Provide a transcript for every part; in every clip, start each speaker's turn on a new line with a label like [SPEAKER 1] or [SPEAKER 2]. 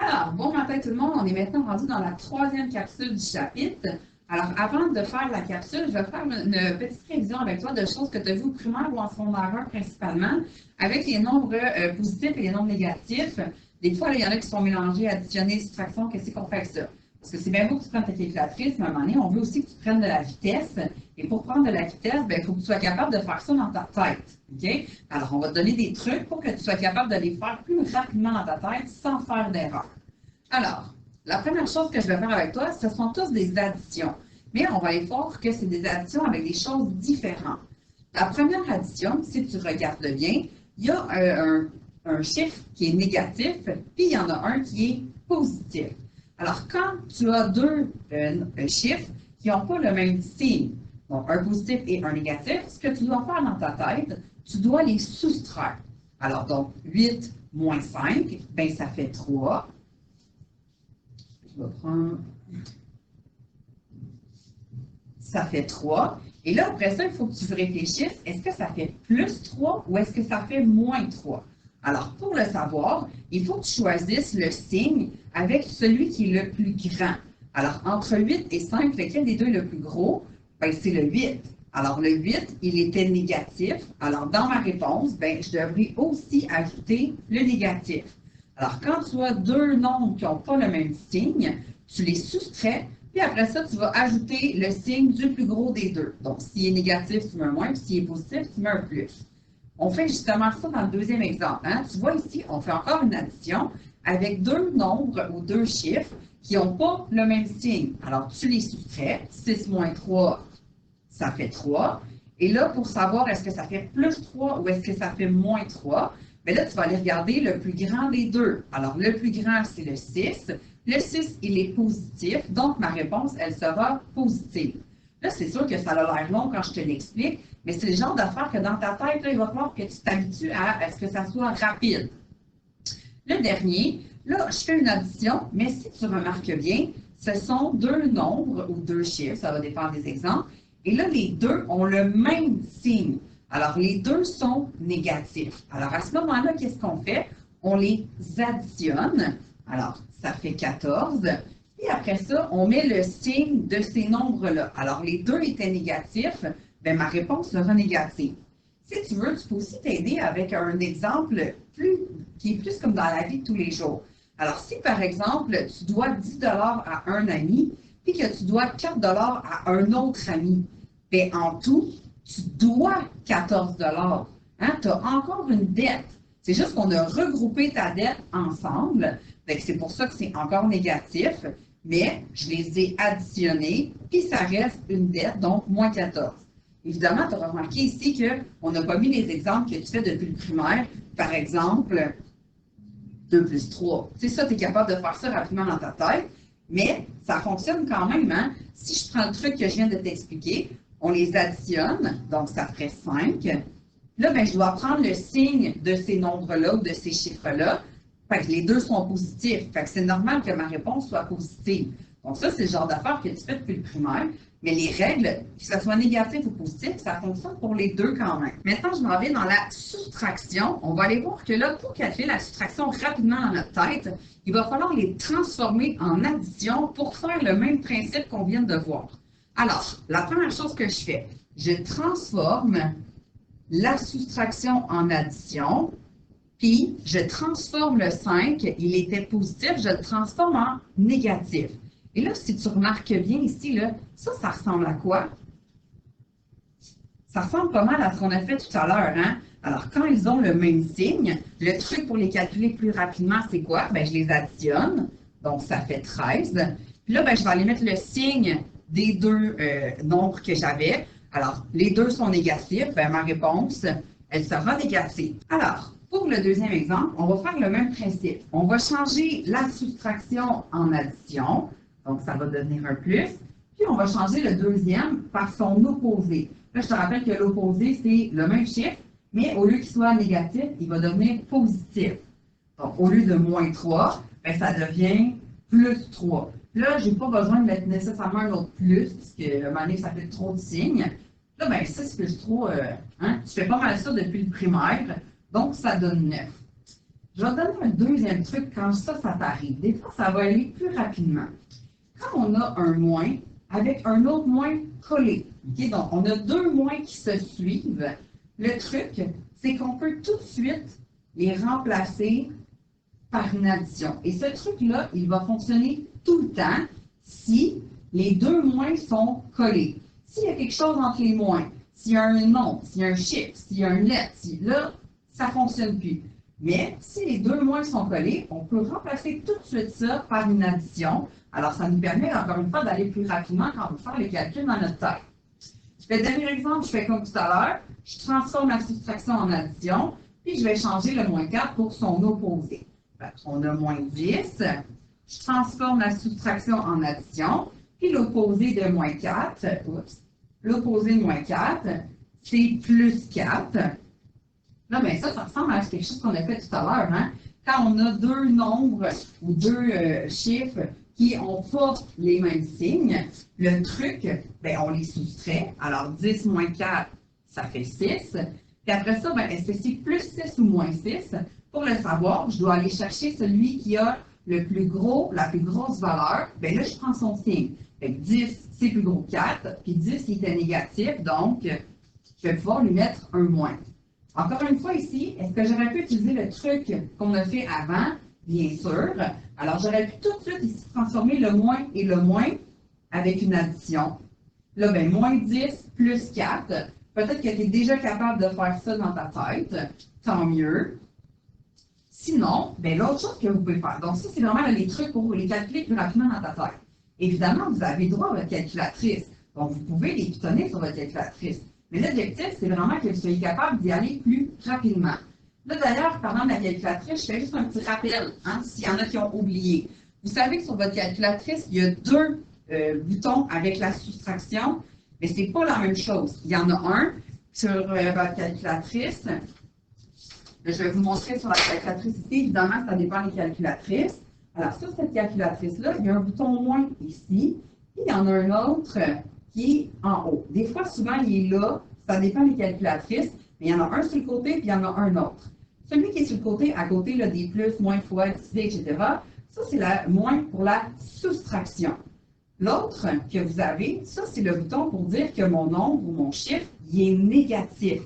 [SPEAKER 1] Alors, bon matin tout le monde, on est maintenant rendu dans la troisième capsule du chapitre. Alors, avant de faire la capsule, je vais faire une petite révision avec toi de choses que tu as vues au primaire ou en secondaire principalement, avec les nombres positifs et les nombres négatifs. Des fois, il y en a qui sont mélangés, additionnés, soustraction, qu'est-ce qu'on fait avec ça? Parce que c'est bien beau que tu prennes ta calculatrice, mais à un moment donné, on veut aussi que tu prennes de la vitesse. Et pour prendre de la vitesse, il faut que tu sois capable de faire ça dans ta tête. OK? Alors, on va te donner des trucs pour que tu sois capable de les faire plus rapidement dans ta tête sans faire d'erreur. Alors, la première chose que je vais faire avec toi, ce sont tous des additions. Mais on va aller voir que c'est des additions avec des choses différentes. La première addition, si tu regardes bien, il y a un chiffre qui est négatif, puis il y en a un qui est positif. Alors, quand tu as deux chiffres qui n'ont pas le même signe, donc un positif et un négatif, ce que tu dois faire dans ta tête, tu dois les soustraire. Alors, donc, 8 moins 5, ben, ça fait 3. Je vais prendre... Ça fait 3. Et là, après ça, il faut que tu réfléchisses, est-ce que ça fait plus 3 ou est-ce que ça fait moins 3? Alors, pour le savoir, il faut que tu choisisses le signe avec celui qui est le plus grand. Alors, entre 8 et 5, lequel des deux est le plus gros? Ben, c'est le 8. Alors, le 8, il était négatif. Alors, dans ma réponse, ben, je devrais aussi ajouter le négatif. Alors, quand tu as deux nombres qui n'ont pas le même signe, tu les soustrais, puis après ça, tu vas ajouter le signe du plus gros des deux. Donc, s'il est négatif, tu mets un moins, puis s'il est positif, tu mets un plus. On fait justement ça dans le deuxième exemple. Hein? Tu vois ici, on fait encore une addition avec deux nombres ou deux chiffres qui n'ont pas le même signe. Alors, tu les soustrais. 6 moins 3, ça fait 3. Et là, pour savoir est-ce que ça fait plus 3 ou est-ce que ça fait moins 3, bien là, tu vas aller regarder le plus grand des deux. Alors, le plus grand, c'est le 6. Le 6, il est positif, donc ma réponse, elle sera positive. Là, c'est sûr que ça a l'air long quand je te l'explique, mais c'est le genre d'affaire que dans ta tête, là, il va falloir que tu t'habitues à ce que ça soit rapide. Le dernier, là, je fais une addition, mais si tu remarques bien, ce sont deux nombres ou deux chiffres, ça va dépendre des exemples, et là, les deux ont le même signe. Alors, les deux sont négatifs. Alors, à ce moment-là, qu'est-ce qu'on fait? On les additionne. Alors, ça fait 14. Et après ça, on met le signe de ces nombres-là. Alors, les deux étaient négatifs, bien, ma réponse sera négative. Si tu veux, tu peux aussi t'aider avec un exemple qui est plus comme dans la vie de tous les jours. Alors, si par exemple, tu dois 10 à un ami, puis que tu dois 4 à un autre ami, bien, en tout, tu dois 14 hein? Tu as encore une dette. C'est juste qu'on a regroupé ta dette ensemble. C'est pour ça que c'est encore négatif, mais je les ai additionnés, puis ça reste une dette, donc moins 14. Évidemment, tu auras remarqué ici qu'on n'a pas mis les exemples que tu fais depuis le primaire. Par exemple, 2 plus 3. C'est ça, tu es capable de faire ça rapidement dans ta tête, mais ça fonctionne quand même. Hein? Si je prends le truc que je viens de t'expliquer, on les additionne, donc ça ferait 5. Là, ben, je dois prendre le signe de ces nombres-là ou de ces chiffres-là. Fait que les deux sont positifs. Fait que c'est normal que ma réponse soit positive. Donc ça, c'est le genre d'affaires que tu fais depuis le primaire. Mais les règles, que ce soit négatif ou positif, ça fonctionne pour les deux quand même. Maintenant, je m'en vais dans la soustraction. On va aller voir que là, pour calculer la soustraction rapidement dans notre tête, il va falloir les transformer en addition pour faire le même principe qu'on vient de voir. Alors, la première chose que je fais, je transforme la soustraction en addition, puis je transforme le 5, il était positif, je le transforme en négatif. Et là, si tu remarques bien ici, là, ça ressemble à quoi? Ça ressemble pas mal à ce qu'on a fait tout à l'heure. Hein? Alors, quand ils ont le même signe, le truc pour les calculer plus rapidement, c'est quoi? Bien, je les additionne. Donc, ça fait 13. Puis là, bien, je vais aller mettre le signe des deux nombres que j'avais. Alors, les deux sont négatifs. Bien, ma réponse, elle sera négative. Alors, pour le deuxième exemple, on va faire le même principe. On va changer la soustraction en addition. Donc, ça va devenir un plus. Puis, on va changer le deuxième par son opposé. Là, je te rappelle que l'opposé, c'est le même chiffre, mais au lieu qu'il soit négatif, il va devenir positif. Donc, au lieu de moins 3, bien, ça devient plus 3. Là, je n'ai pas besoin de mettre nécessairement un autre plus, parce que à un moment donné, ça fait trop de signes. Là, bien, 6 plus 3, tu fais pas mal ça depuis le primaire, donc ça donne 9. Je Je vais te donner un deuxième truc quand ça t'arrive. Des fois, ça va aller plus rapidement. Quand on a un moins avec un autre moins collé, okay? Donc on a deux moins qui se suivent, le truc, c'est qu'on peut tout de suite les remplacer par une addition. Et ce truc-là, il va fonctionner tout le temps si les deux moins sont collés. S'il y a quelque chose entre les moins, s'il y a un nombre, s'il y a un chiffre, s'il y a une lettre, là, ça ne fonctionne plus. Mais si les deux moins sont collés, on peut remplacer tout de suite ça par une addition. Alors, ça nous permet, encore une fois, d'aller plus rapidement quand on veut faire les calculs dans notre tête. Je vais donner un exemple, je fais comme tout à l'heure. Je transforme la soustraction en addition, puis je vais changer le moins 4 pour son opposé. On a moins 10. Je transforme la soustraction en addition, puis l'opposé de moins 4, l'opposé de moins 4, c'est plus 4. Là, bien ça ressemble à quelque chose qu'on a fait tout à l'heure. Hein? Quand on a deux nombres ou deux chiffres qui n'ont pas les mêmes signes, le truc, bien, on les soustrait. Alors, 10 moins 4, ça fait 6. Puis après ça, bien, est-ce que c'est plus 6 ou moins 6? Pour le savoir, je dois aller chercher celui qui a le plus gros, la plus grosse valeur. Bien là, je prends son signe. Fait que 10, c'est plus gros que 4, puis 10, il était négatif, donc je vais pouvoir lui mettre un moins. Encore une fois ici, est-ce que j'aurais pu utiliser le truc qu'on a fait avant? Bien sûr. Alors, j'aurais pu tout de suite ici transformer le moins et le moins avec une addition. Là, bien, moins 10 plus 4. Peut-être que tu es déjà capable de faire ça dans ta tête. Tant mieux. Sinon, bien, l'autre chose que vous pouvez faire, donc ça, c'est vraiment les trucs pour les calculer plus rapidement dans ta tête. Évidemment, vous avez droit à votre calculatrice. Donc, vous pouvez les pitonner sur votre calculatrice. Mais l'objectif, c'est vraiment que vous soyez capable d'y aller plus rapidement. Là, d'ailleurs, parlant de la calculatrice, je fais juste un petit rappel, hein, s'il y en a qui ont oublié. Vous savez que sur votre calculatrice, il y a deux boutons avec la soustraction, mais ce n'est pas la même chose. Il y en a un sur votre calculatrice. Je vais vous montrer sur la calculatrice ici. Évidemment, ça dépend des calculatrices. Alors, sur cette calculatrice-là, il y a un bouton moins ici, et il y en a un autre qui est en haut. Des fois, souvent, il est là. Ça dépend des calculatrices, mais il y en a un sur le côté, puis il y en a un autre. Celui qui est sur le côté, à côté là, des plus, moins, fois, divisé, etc., ça, c'est la moins pour la soustraction. L'autre que vous avez, ça, c'est le bouton pour dire que mon nombre ou mon chiffre, il est négatif.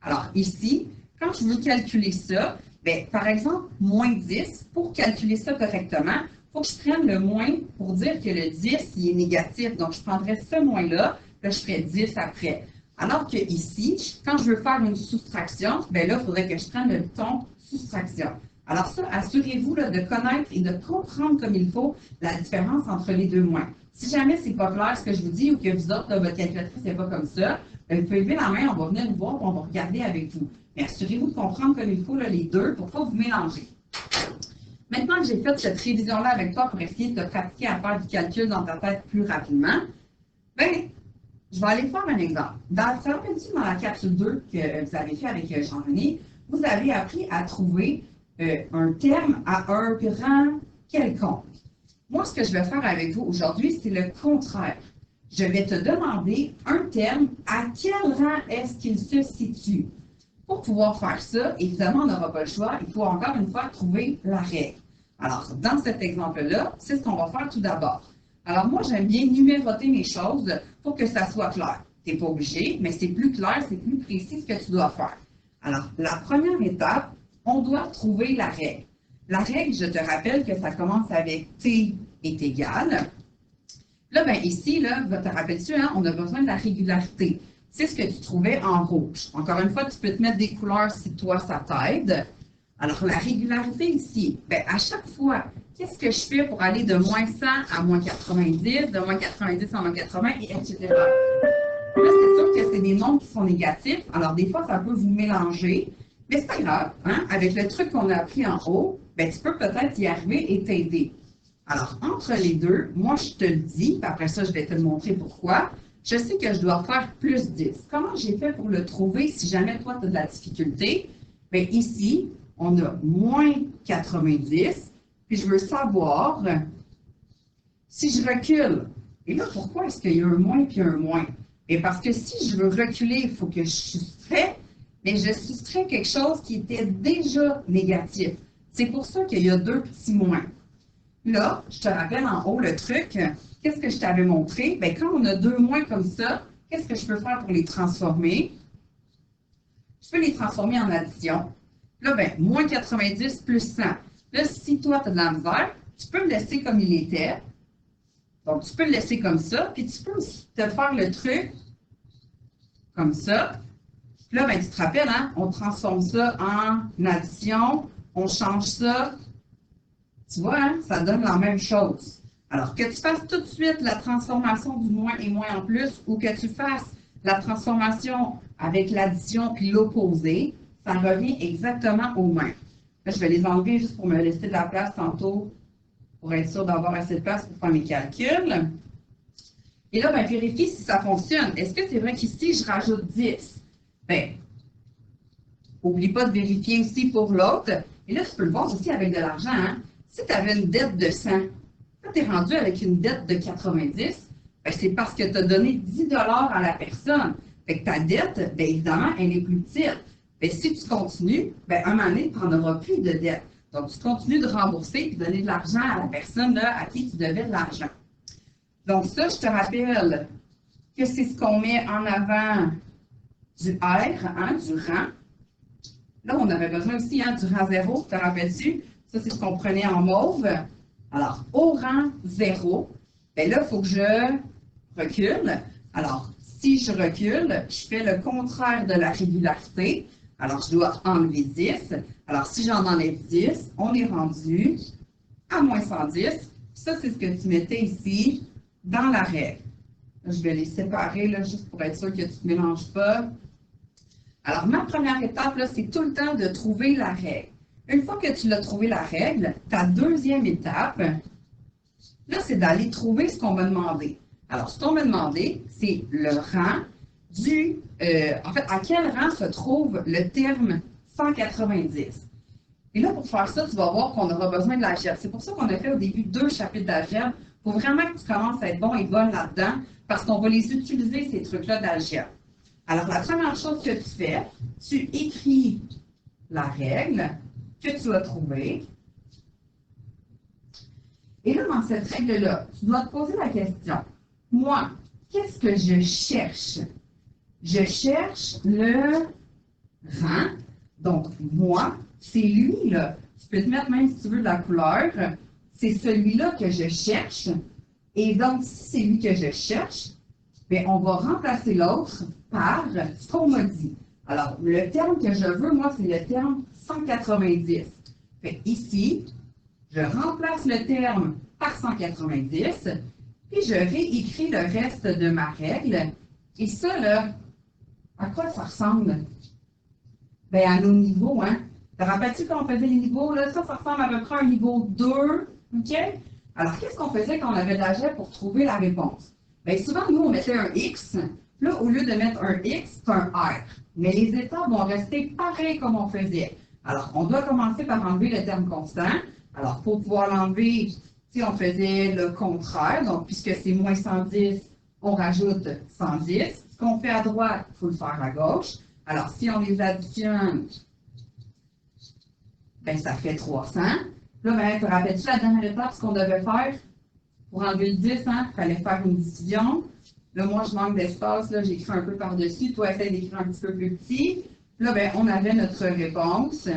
[SPEAKER 1] Alors, ici, quand je veux calculer ça, bien, par exemple, moins 10, pour calculer ça correctement, il faut que je prenne le moins pour dire que le 10, il est négatif. Donc, je prendrais ce moins-là, là, je ferais 10 après. Alors que ici, quand je veux faire une soustraction, bien là, il faudrait que je prenne le bouton soustraction. Alors ça, assurez-vous de connaître et de comprendre comme il faut la différence entre les deux moins. Si jamais ce n'est pas clair ce que je vous dis ou que vous autres, votre calculatrice n'est pas comme ça, vous pouvez lever la main, on va venir vous voir et on va regarder avec vous. Mais assurez-vous de comprendre comme il faut les deux pour ne pas vous mélanger. Maintenant que j'ai fait cette révision-là avec toi pour essayer de te pratiquer à faire du calcul dans ta tête plus rapidement, bien, je vais aller faire un exemple. Dans la capsule 2 que vous avez fait avec Jean-René, vous avez appris à trouver un terme à un rang quelconque. Moi, ce que je vais faire avec vous aujourd'hui, c'est le contraire. Je vais te demander un terme, à quel rang est-ce qu'il se situe? Pour pouvoir faire ça, évidemment, on n'aura pas le choix. Il faut encore une fois trouver la règle. Alors, dans cet exemple-là, c'est ce qu'on va faire tout d'abord. Alors, moi, j'aime bien numéroter mes choses pour que ça soit clair. Tu n'es pas obligé, mais c'est plus clair, c'est plus précis ce que tu dois faire. Alors, la première étape, on doit trouver la règle. La règle, je te rappelle que ça commence avec T est égal. Là, bien ici, là, te rappelles-tu, hein, on a besoin de la régularité. C'est ce que tu trouvais en rouge. Encore une fois, tu peux te mettre des couleurs si toi, ça t'aide. Alors, la régularité ici, bien, à chaque fois, qu'est-ce que je fais pour aller de moins 100 à moins 90, de moins 90 à moins 80, et etc. Là, c'est sûr que c'est des nombres qui sont négatifs. Alors, des fois, ça peut vous mélanger. Mais c'est pas grave. Hein? Avec le truc qu'on a appris en haut, bien, tu peux peut-être y arriver et t'aider. Alors, entre les deux, moi, je te le dis, puis après ça, je vais te le montrer pourquoi. Je sais que je dois faire plus 10. Comment j'ai fait pour le trouver si jamais toi, tu as de la difficulté? Bien, ici, on a moins 90, puis je veux savoir si je recule. Et là, pourquoi est-ce qu'il y a un moins puis un moins? Bien, parce que si je veux reculer, il faut que je soustrais, mais je soustrais quelque chose qui était déjà négatif. C'est pour ça qu'il y a deux petits moins. Là, je te rappelle en haut le truc. Qu'est-ce que je t'avais montré? Bien, quand on a deux moins comme ça, qu'est-ce que je peux faire pour les transformer? Je peux les transformer en addition. Là, bien, moins 90 plus 100. Là, si toi, tu as de la misère, tu peux le laisser comme il était. Donc, tu peux le laisser comme ça. Puis, tu peux aussi te faire le truc comme ça. Puis là, bien, tu te rappelles, hein? On transforme ça en addition. On change ça. Tu vois, hein? Ça donne la même chose. Alors, que tu fasses tout de suite la transformation du moins et moins en plus ou que tu fasses la transformation avec l'addition puis l'opposé, ça revient exactement au même. Là, je vais les enlever juste pour me laisser de la place tantôt pour être sûr d'avoir assez de place pour faire mes calculs. Et là, ben, vérifie si ça fonctionne. Est-ce que c'est vrai qu'ici, je rajoute 10? Bien, n'oublie pas de vérifier aussi pour l'autre. Et là, tu peux le voir aussi avec de l'argent. Hein? Si tu avais une dette de 100, quand tu es rendu avec une dette de 90, ben, c'est parce que tu as donné 10 $ à la personne. Fait que ta dette, bien évidemment, elle est plus petite. Bien, si tu continues, bien, un moment donné, tu n'en auras plus de dette. Donc, tu continues de rembourser et de donner de l'argent à la personne là, à qui tu devais de l'argent. Donc, ça, je te rappelle que c'est ce qu'on met en avant du R, hein, du rang. Là, on avait besoin aussi hein, du rang 0, te rappelles-tu? Ça, c'est ce qu'on prenait en mauve. Alors, au rang 0, bien là, il faut que je recule. Alors, si je recule, je fais le contraire de la régularité. Alors, je dois enlever 10. Alors, si j'en enlève 10, on est rendu à moins 110. Ça, c'est ce que tu mettais ici dans la règle. Là, je vais les séparer là, juste pour être sûr que tu ne te mélanges pas. Alors, ma première étape, c'est tout le temps de trouver la règle. Une fois que tu l'as trouvé la règle, ta deuxième étape, là, c'est d'aller trouver ce qu'on m'a demandé. Alors, ce qu'on m'a demandé, c'est le rang du... en fait, à quel rang se trouve le terme 190? Et là, pour faire ça, tu vas voir qu'on aura besoin de l'algèbre. C'est pour ça qu'on a fait au début 2 chapitres d'algèbre. Il faut vraiment que tu commences à être bon et bonne là-dedans parce qu'on va les utiliser, ces trucs-là d'algèbre. Alors, la première chose que tu fais, tu écris la règle que tu as trouvée. Et là, dans cette règle-là, tu dois te poser la question. Moi, qu'est-ce que je cherche? Je cherche le rang. Donc, moi, c'est lui, là. Tu peux te mettre même si tu veux de la couleur. C'est celui-là que je cherche. Et donc, si c'est lui que je cherche, bien, on va remplacer l'autre par ce qu'on m'a dit. Alors, le terme que je veux, moi, c'est le terme 190. Fait ici, je remplace le terme par 190, puis je réécris le reste de ma règle. Et ça, là, à quoi ça ressemble? Bien, à nos niveaux, hein? Te rappelles-tu quand on faisait les niveaux? Là, ça ressemble à peu près à un niveau 2, OK? Alors, qu'est-ce qu'on faisait quand on avait de l'algèbre pour trouver la réponse? Bien, souvent, nous, on mettait un X. Là, au lieu de mettre un X, c'est un R. Mais les étapes vont rester pareilles comme on faisait. Alors, on doit commencer par enlever le terme constant. Alors, pour pouvoir l'enlever, si on faisait le contraire, donc puisque c'est moins 110, on rajoute 110. Ce qu'on fait à droite, il faut le faire à gauche. Alors, si on les additionne, bien, ça fait 300. Là, ben, te rappelles-tu la dernière étape, ce qu'on devait faire? Pour enlever le 10, hein, il fallait faire une division. Là, moi, je manque d'espace. Là, j'écris un peu par-dessus. Toi, essaie d'écrire un petit peu plus petit. Là, ben, on avait notre réponse. Puis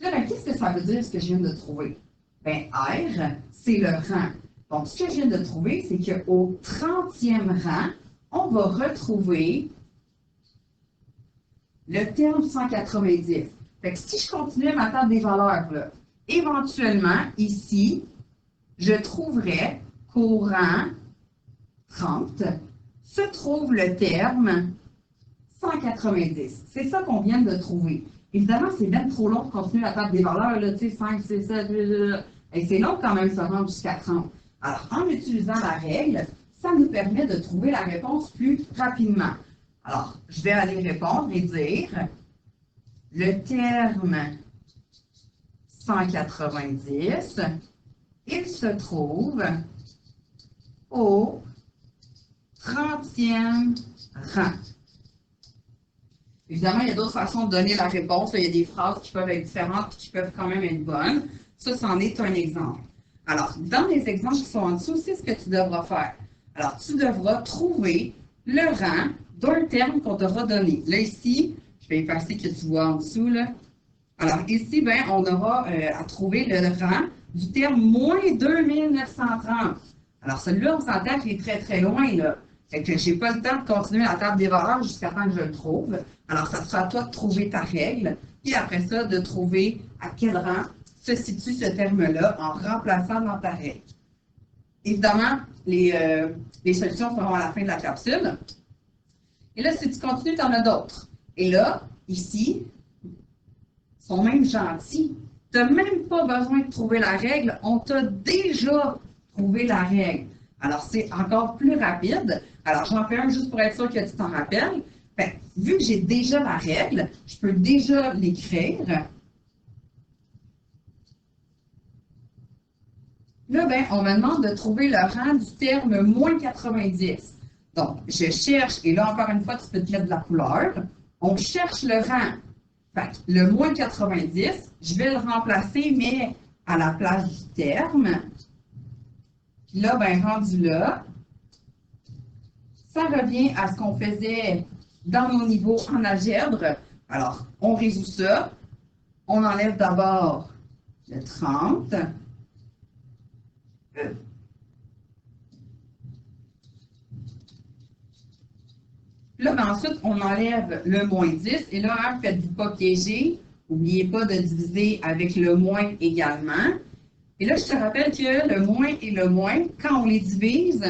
[SPEAKER 1] là, ben, qu'est-ce que ça veut dire, ce que je viens de trouver? Bien, R, c'est le rang. Donc, ce que je viens de trouver, c'est qu'au 30e rang, on va retrouver le terme 190. Fait que si je continue ma table des valeurs, là, éventuellement, ici, je trouverai qu'au rang 30 se trouve le terme 190. C'est ça qu'on vient de trouver. Évidemment, c'est même trop long de continuer la table des valeurs, là, tu sais, 5, 6, 7, et c'est long quand même de se rendre jusqu'à 30. Alors, en utilisant la règle, ça nous permet de trouver la réponse plus rapidement. Alors, je vais aller répondre et dire le terme 190, il se trouve au 30e rang. Évidemment, il y a d'autres façons de donner la réponse. Là, il y a des phrases qui peuvent être différentes et qui peuvent quand même être bonnes. Ça, c'en est un exemple. Alors, dans les exemples qui sont en dessous, c'est ce que tu devras faire. Alors, tu devras trouver le rang d'un terme qu'on t'aura donné. Là, ici, je vais effacer que tu vois en dessous, là. Alors, ici, ben, on aura à trouver le rang du terme moins 2930. Alors, celui-là, on s'entend qu'il est très, très loin, là. Fait que j'ai pas le temps de continuer la table des valeurs jusqu'à temps que je le trouve. Alors, ça sera à toi de trouver ta règle, puis après ça, de trouver à quel rang se situe ce terme-là en remplaçant dans ta règle. Évidemment, les solutions seront à la fin de la capsule. Et là, si tu continues, tu en as d'autres. Et là, ici, ils sont même gentils. Tu n'as même pas besoin de trouver la règle, on t'a déjà trouvé la règle. Alors, c'est encore plus rapide. Alors, j'en fais un juste pour être sûr que tu t'en rappelles. Fait, vu que j'ai déjà la règle, je peux déjà l'écrire. Là, ben, on me demande de trouver le rang du terme moins 90. Donc, je cherche, et là, encore une fois, tu peux te mettre de la couleur. On cherche le rang. Fait que le moins 90, je vais le remplacer, mais à la place du terme. Puis là, ben, rendu là, ça revient à ce qu'on faisait dans nos niveaux en algèbre. Alors, on résout ça. On enlève d'abord le 30. Là, ben, ensuite, on enlève le moins 10. Et là, hein, faites-vous pas piéger. N'oubliez pas de diviser avec le moins également. Et là, je te rappelle que le moins et le moins, quand on les divise,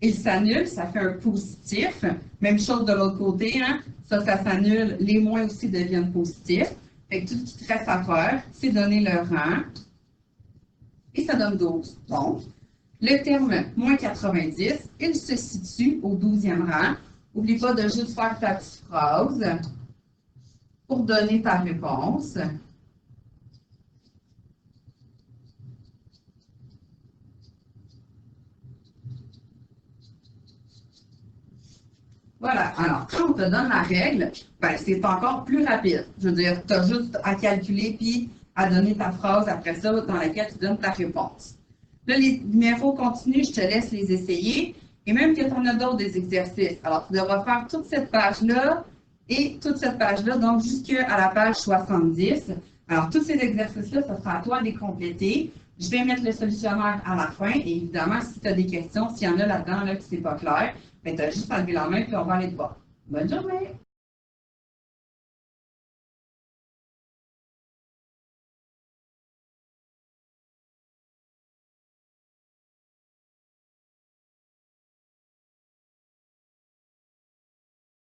[SPEAKER 1] ils s'annulent, ça fait un positif. Même chose de l'autre côté, hein? Ça s'annule. Les moins aussi deviennent positifs. Fait que tout ce qui te reste à faire, c'est donner le rang. Et ça donne 12. Donc, le terme moins 90, il se situe au 12e rang. N'oublie pas de juste faire ta petite phrase pour donner ta réponse. Voilà. Alors, quand on te donne la règle, ben, c'est encore plus rapide. Je veux dire, tu as juste à calculer puis à donner ta phrase après ça dans laquelle tu donnes ta réponse. Là, les numéros continus, je te laisse les essayer. Et même que tu en as d'autres des exercices. Alors, tu devras faire toute cette page-là et toute cette page-là, donc jusqu'à la page 70. Alors, tous ces exercices-là, ce sera à toi de les compléter. Je vais mettre le solutionnaire à la fin. Et évidemment, si tu as des questions, s'il y en a là-dedans là, qui n'est pas clair, ben, tu as juste à lever la main et on va aller te voir. Bonne journée!